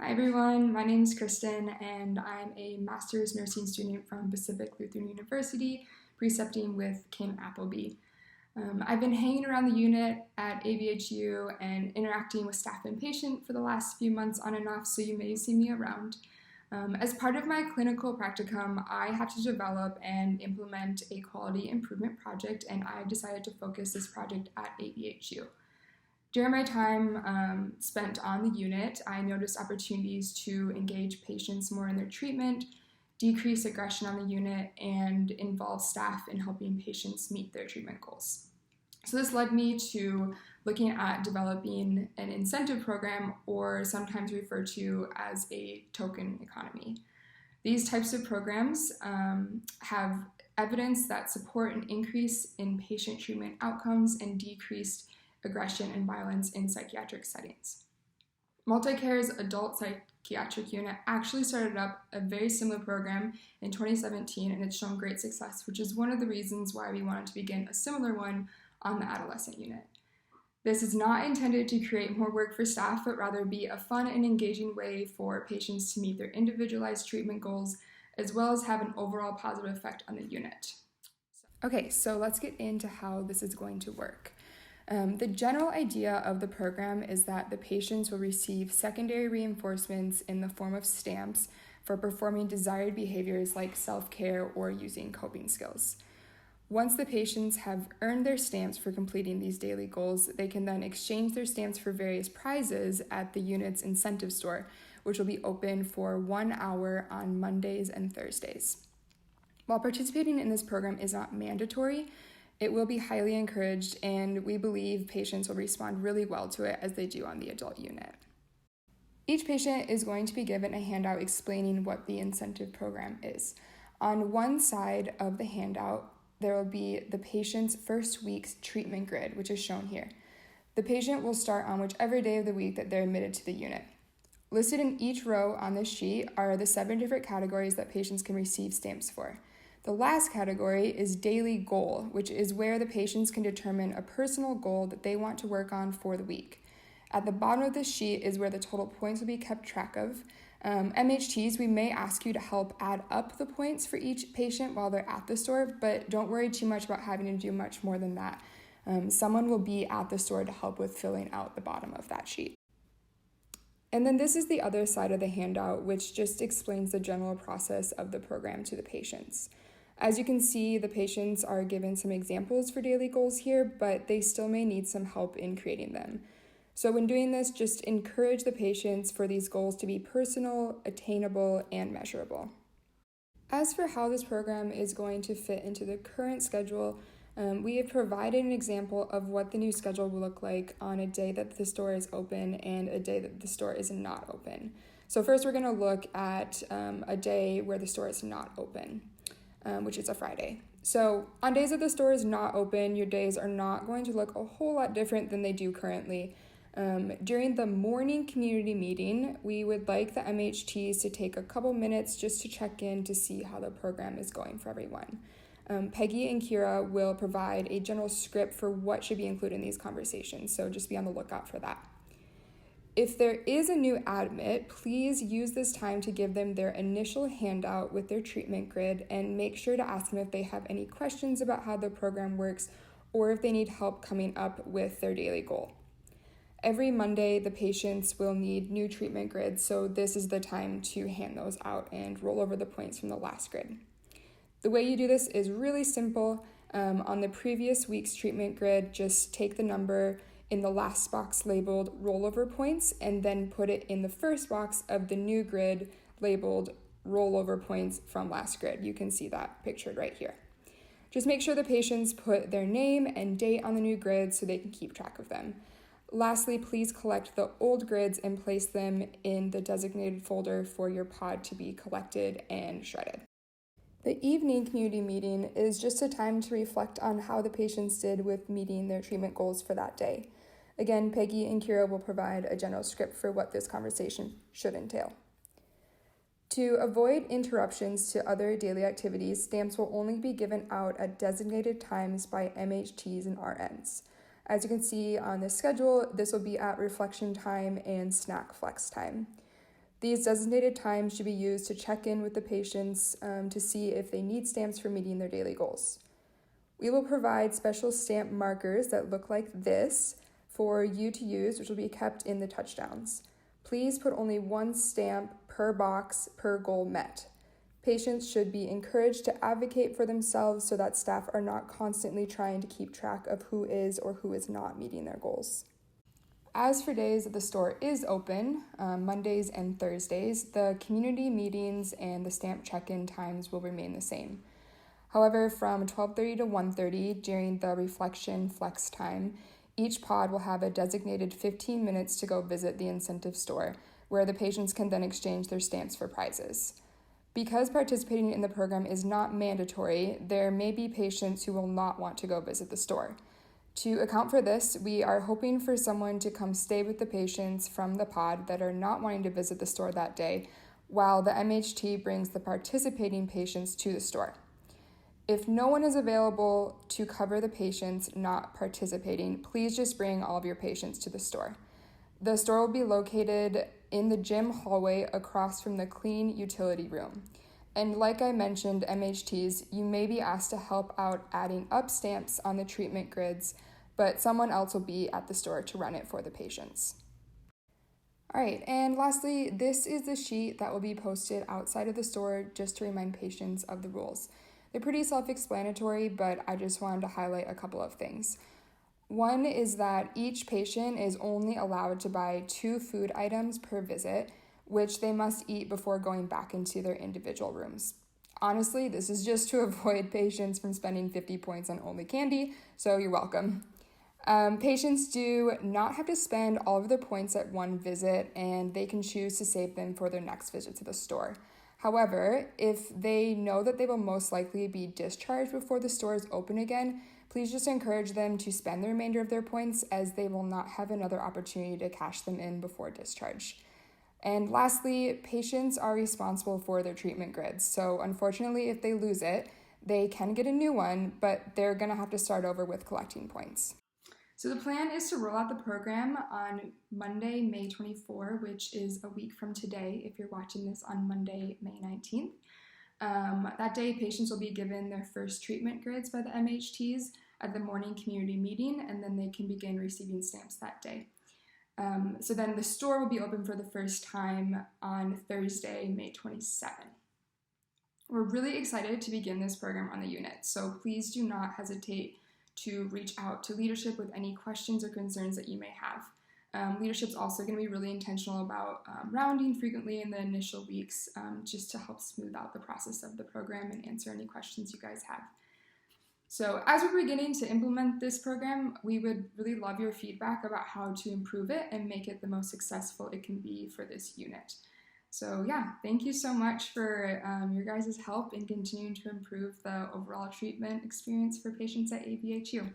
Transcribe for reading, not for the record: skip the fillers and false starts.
Hi everyone, my name is Kristen and I'm a master's nursing student from Pacific Lutheran University, precepting with Kim Appleby. I've been hanging around the unit at AVHU and interacting with staff and patient for the last few months on and off, so you may see me around. As part of my clinical practicum, I have to develop and implement a quality improvement project, and I decided to focus this project at AVHU. During my time spent on the unit, I noticed opportunities to engage patients more in their treatment, decrease aggression on the unit, and involve staff in helping patients meet their treatment goals. So this led me to looking at developing an incentive program, or sometimes referred to as a token economy. These types of programs have evidence that support an increase in patient treatment outcomes and decreased aggression and violence in psychiatric settings. MultiCare's adult psychiatric unit actually started up a very similar program in 2017, and it's shown great success, which is one of the reasons why we wanted to begin a similar one on the adolescent unit. This is not intended to create more work for staff, but rather be a fun and engaging way for patients to meet their individualized treatment goals, as well as have an overall positive effect on the unit. Okay, so let's get into how this is going to work. The general idea of the program is that the patients will receive secondary reinforcements in the form of stamps for performing desired behaviors like self-care or using coping skills. Once the patients have earned their stamps for completing these daily goals, they can then exchange their stamps for various prizes at the unit's incentive store, which will be open for 1 hour on Mondays and Thursdays. While participating in this program is not mandatory, it will be highly encouraged, and we believe patients will respond really well to it as they do on the adult unit. Each patient is going to be given a handout explaining what the incentive program is. On one side of the handout, there will be the patient's first week's treatment grid, which is shown here. The patient will start on whichever day of the week that they're admitted to the unit. Listed in each row on this sheet are the 7 different categories that patients can receive stamps for. The last category is daily goal, which is where the patients can determine a personal goal that they want to work on for the week. At the bottom of this sheet is where the total points will be kept track of. MHTs, we may ask you to help add up the points for each patient while they're at the store, but don't worry too much about having to do much more than that. Someone will be at the store to help with filling out the bottom of that sheet. And then this is the other side of the handout, which just explains the general process of the program to the patients. As you can see, the patients are given some examples for daily goals here, but they still may need some help in creating them. So when doing this, just encourage the patients for these goals to be personal, attainable, and measurable. As for how this program is going to fit into the current schedule, we have provided an example of what the new schedule will look like on a day that the store is open and a day that the store is not open. So first we're going to look at a day where the store is not open, which is a Friday. So on days that the store is not open, your days are not going to look a whole lot different than they do currently. During the morning community meeting, we would like the MHTs to take a couple minutes just to check in to see how the program is going for everyone. Peggy and Kira will provide a general script for what should be included in these conversations, so just be on the lookout for that. If there is a new admit, please use this time to give them their initial handout with their treatment grid and make sure to ask them if they have any questions about how the program works or if they need help coming up with their daily goal. Every Monday, the patients will need new treatment grids, so this is the time to hand those out and roll over the points from the last grid. The way you do this is really simple. On the previous week's treatment grid, just take the number in the last box labeled rollover points and then put it in the first box of the new grid labeled rollover points from last grid. You can see that pictured right here. Just make sure the patients put their name and date on the new grid so they can keep track of them. Lastly, please collect the old grids and place them in the designated folder for your pod to be collected and shredded. The evening community meeting is just a time to reflect on how the patients did with meeting their treatment goals for that day. Again, Peggy and Kira will provide a general script for what this conversation should entail. To avoid interruptions to other daily activities, stamps will only be given out at designated times by MHTs and RNs. As you can see on the schedule, this will be at reflection time and snack flex time. These designated times should be used to check in with the patients to see if they need stamps for meeting their daily goals. We will provide special stamp markers that look like this for you to use, which will be kept in the touchdowns. Please put only one stamp per box per goal met. Patients should be encouraged to advocate for themselves so that staff are not constantly trying to keep track of who is or who is not meeting their goals. As for days that the store is open, Mondays and Thursdays, the community meetings and the stamp check-in times will remain the same. However, from 12:30 to 1:30 during the reflection flex time, each pod will have a designated 15 minutes to go visit the incentive store, where the patients can then exchange their stamps for prizes. Because participating in the program is not mandatory, there may be patients who will not want to go visit the store. To account for this, we are hoping for someone to come stay with the patients from the pod that are not wanting to visit the store that day, while the MHT brings the participating patients to the store. If no one is available to cover the patients not participating, please just bring all of your patients to the store. The store will be located in the gym hallway across from the clean utility room. And like I mentioned, MHTs, you may be asked to help out adding up stamps on the treatment grids, but someone else will be at the store to run it for the patients. All right, and lastly, this is the sheet that will be posted outside of the store just to remind patients of the rules. They're pretty self-explanatory, but I just wanted to highlight a couple of things. One is that each patient is only allowed to buy 2 food items per visit, which they must eat before going back into their individual rooms. Honestly, this is just to avoid patients from spending 50 points on only candy, so you're welcome. Patients do not have to spend all of their points at one visit, and they can choose to save them for their next visit to the store. However, if they know that they will most likely be discharged before the store is open again, please just encourage them to spend the remainder of their points, as they will not have another opportunity to cash them in before discharge. And lastly, patients are responsible for their treatment grids. So unfortunately, if they lose it, they can get a new one, but they're going to have to start over with collecting points. So the plan is to roll out the program on Monday, May 24, which is a week from today if you're watching this on Monday, May 19th. That day, patients will be given their first treatment grids by the MHTs at the morning community meeting, and then they can begin receiving stamps that day. So then the store will be open for the first time on Thursday, May 27. We're really excited to begin this program on the unit, so please do not hesitate to reach out to leadership with any questions or concerns that you may have. Leadership's also going to be really intentional about rounding frequently in the initial weeks just to help smooth out the process of the program and answer any questions you guys have. So as we're beginning to implement this program, we would really love your feedback about how to improve it and make it the most successful it can be for this unit. So yeah, thank you so much for your guys' help in continuing to improve the overall treatment experience for patients at ABHU.